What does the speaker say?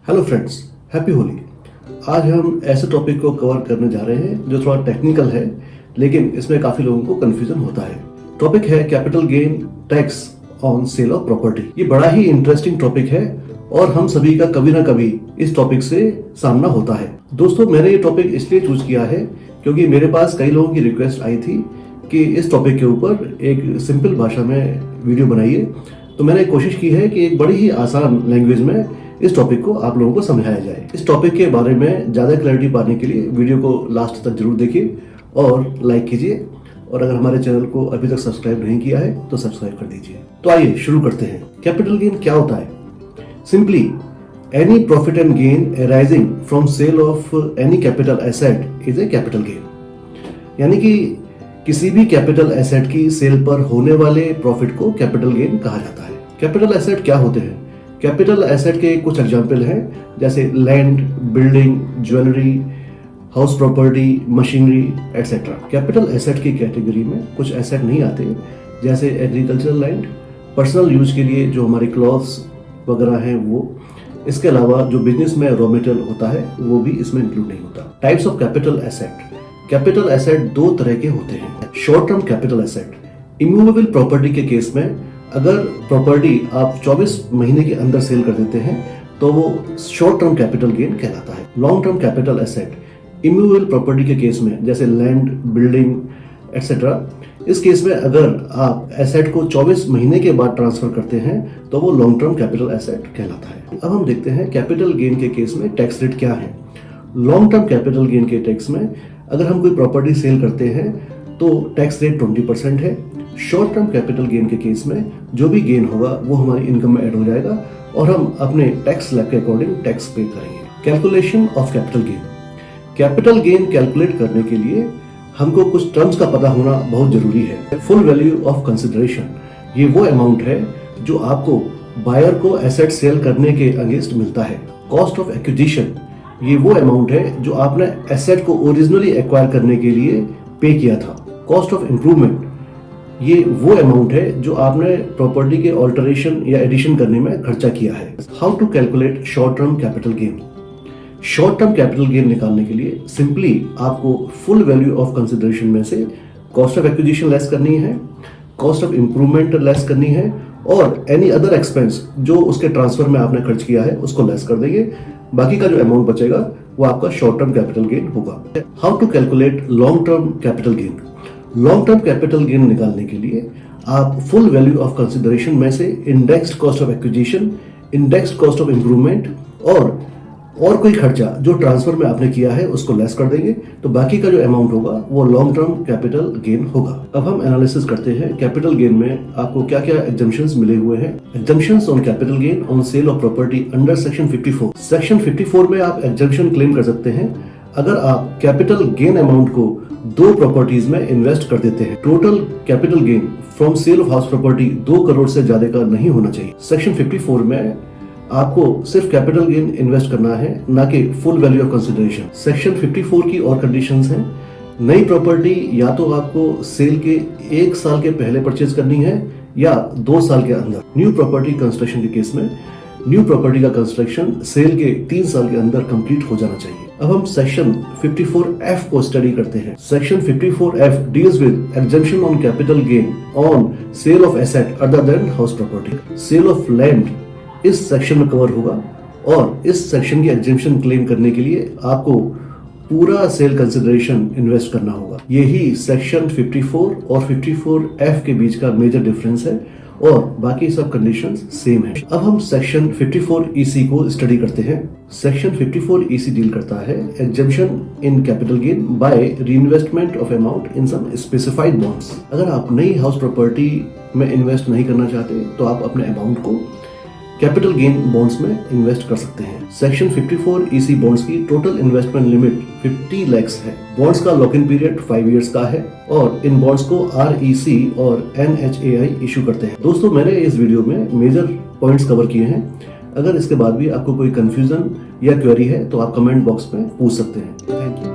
Hello friends, happy Holi. आज हम ऐसे टॉपिक को कवर करने जा रहे हैं जो थोड़ा टेक्निकल है, लेकिन इसमें काफी लोगों को कंफ्यूजन होता है। टॉपिक है capital gain tax on sale of property. ये बड़ा ही इंटरेस्टिंग टॉपिक है और हम सभी का कभी ना कभी इस टॉपिक से सामना होता है। दोस्तों, मैंने ये टॉपिक इसलिए चूज किया है क्योंकि मेरे पास कई लोगों की रिक्वेस्ट आई थी कि इस टॉपिक के ऊपर एक सिंपल भाषा में वीडियो बनाइए। तो मैंने कोशिश की है कि एक बड़ी ही आसान लैंग्वेज में इस टॉपिक को आप लोगों को समझाया जाए। इस टॉपिक के बारे में ज्यादा क्लैरिटी पाने के लिए वीडियो को लास्ट तक जरूर देखिए और लाइक कीजिए, और अगर हमारे चैनल को अभी तक सब्सक्राइब नहीं किया है तो सब्सक्राइब कर दीजिए। तो आइए शुरू करते हैं। कैपिटल गेन क्या होता है? Simply, any profit and gain arising from sale of any capital asset is a capital gain. यानी कि किसी भी कैपिटल एसेट की सेल पर होने वाले प्रॉफिट को कैपिटल गेन कहा जाता है। कैपिटल एसेट क्या होते हैं? कैपिटल एसेट के कुछ एग्जाम्पल हैं, जैसे land, building, jewellery, house property, machinery etcetera. Capital asset की कैटेगरी में कुछ एसेट नहीं आते, जैसे एग्रीकल्चरल लैंड, पर्सनल यूज के लिए जो हमारे क्लॉथ्स वगैरह हैं वो। इसके अलावा जो बिजनेस में रॉ मटेरियल होता है वो भी इसमें इंक्लूड नहीं होता। Types of capital asset. Capital asset दो तरह के होते हैं। Short term capital asset, immovable property के केस में अगर प्रॉपर्टी आप 24 महीने के अंदर सेल कर देते हैं तो वो शॉर्ट टर्म कैपिटल गेन कहलाता है। Long term capital asset, immovable property के केस में जैसे लैंड, बिल्डिंग एटसेट्रा, इस केस में अगर आप एसेट को 24 महीने के बाद ट्रांसफर करते हैं तो वो लॉन्ग टर्म कैपिटल एसेट कहलाता है। अब हम देखते हैं कैपिटल गेन के केस में टैक्स रेट क्या है। लॉन्ग टर्म कैपिटल गेन के टैक्स में अगर हम कोई प्रॉपर्टी सेल करते हैं तो टैक्स रेट 20% है। शॉर्ट टर्म कैपिटल गेन के केस में जो भी गेन होगा वो हमारी इनकम में ऐड हो जाएगा और हम अपने टैक्स स्लैब के अकॉर्डिंग टैक्स पे करेंगे। Calculation of capital gain. Capital gain calculate करने के लिए हमको कुछ टर्म्स का पता होना बहुत जरूरी है। फुल वैल्यू ऑफ कंसिडरेशन, ये वो अमाउंट है जो आपको बायर को एसेट सेल करने के अगेंस्ट मिलता है। कॉस्ट ऑफ एक्विजिशन, ये वो अमाउंट है जो आपने एसेट को ओरिजिनली एक्वायर करने के लिए पे किया था। कॉस्ट ऑफ इम्प्रूवमेंट, ये वो अमाउंट है जो आपने प्रॉपर्टी के ऑल्टरेशन या एडिशन करने में खर्चा किया है। How to calculate short term capital gain. Short term capital gain निकालने के लिए सिंपली आपको फुल वैल्यू ऑफ कंसिडरेशन में से कॉस्ट ऑफ एक्विजिशन लेस करनी है, कॉस्ट ऑफ इम्प्रूवमेंट लेस करनी है और एनी अदर एक्सपेंस जो उसके ट्रांसफर में आपने खर्च किया है उसको लेस कर देंगे। बाकी का जो अमाउंट बचेगा वो आपका शॉर्ट टर्म कैपिटल गेन होगा। How to calculate long term capital gain. Long term capital gain निकालने के लिए आप फुल वैल्यू ऑफ कंसिडरेशन में से indexed cost of acquisition, indexed cost of improvement और कोई खर्चा जो ट्रांसफर में आपने किया है उसको लेस कर देंगे, तो बाकी का जो अमाउंट होगा वो लॉन्ग टर्म कैपिटल गेन होगा। अब हम एनालिसिस करते हैं कैपिटल गेन में आपको क्या क्या एग्जम्पशंस मिले हुए हैं। Exemptions on capital gain on sale of property under section 54। Section 54 में आप एग्जम्पशन क्लेम कर सकते हैं अगर आप कैपिटल गेन अमाउंट को दो प्रॉपर्टीज में इन्वेस्ट कर देते हैं। Total capital gain from sale of house property 2 crore से ज्यादा का नहीं होना चाहिए। सेक्शन 54 में आपको सिर्फ कैपिटल गेन इन्वेस्ट करना है, ना कि full value of consideration. Section 54 की और कंडीशंस हैं। नई प्रॉपर्टी या तो आपको सेल के 1 साल के पहले परचेज करनी है या 2 साल के अंदर। न्यू प्रॉपर्टी कंस्ट्रक्शन के केस में न्यू प्रॉपर्टी का कंस्ट्रक्शन सेल के 3 साल के अंदर कंप्लीट हो जाना चाहिए। अब हम सेक्शन 54F को स्टडी करते हैं। Section 54F deals with exemption on capital gain on sale of asset other than house property. Sale of land इस सेक्शन में कवर होगा और इस सेक्शन की एग्जम्पशन क्लेम करने के लिए आपको पूरा सेल कंसिडरेशन इन्वेस्ट करना होगा। यही सेक्शन 54 और 54F के बीच का मेजर डिफरेंस है और बाकी सब कंडीशंस सेम है। अब हम सेक्शन 54EC को स्टडी करते हैं। सेक्शन 54EC डील करता है exemption in capital gain by reinvestment of amount in some specified bonds. अगर आप नई हाउस प्रॉपर्टी में इन्वेस्ट नहीं करना चाहते तो आप अपने अमाउंट को कैपिटल गेन बॉन्ड्स में इन्वेस्ट कर सकते हैं। सेक्शन 54EC बॉन्ड्स की टोटल इन्वेस्टमेंट लिमिट 50 लाख है। बॉन्ड्स का लॉक इन पीरियड 5 इयर्स का है और इन बॉन्ड्स को REC और NHAI इशू करते हैं। दोस्तों, मैंने इस वीडियो में मेजर पॉइंट्स कवर किए हैं। अगर इसके बाद भी आपको कोई कंफ्यूजन या क्वेरी है तो आप कमेंट बॉक्स में पूछ सकते हैं। Thank you.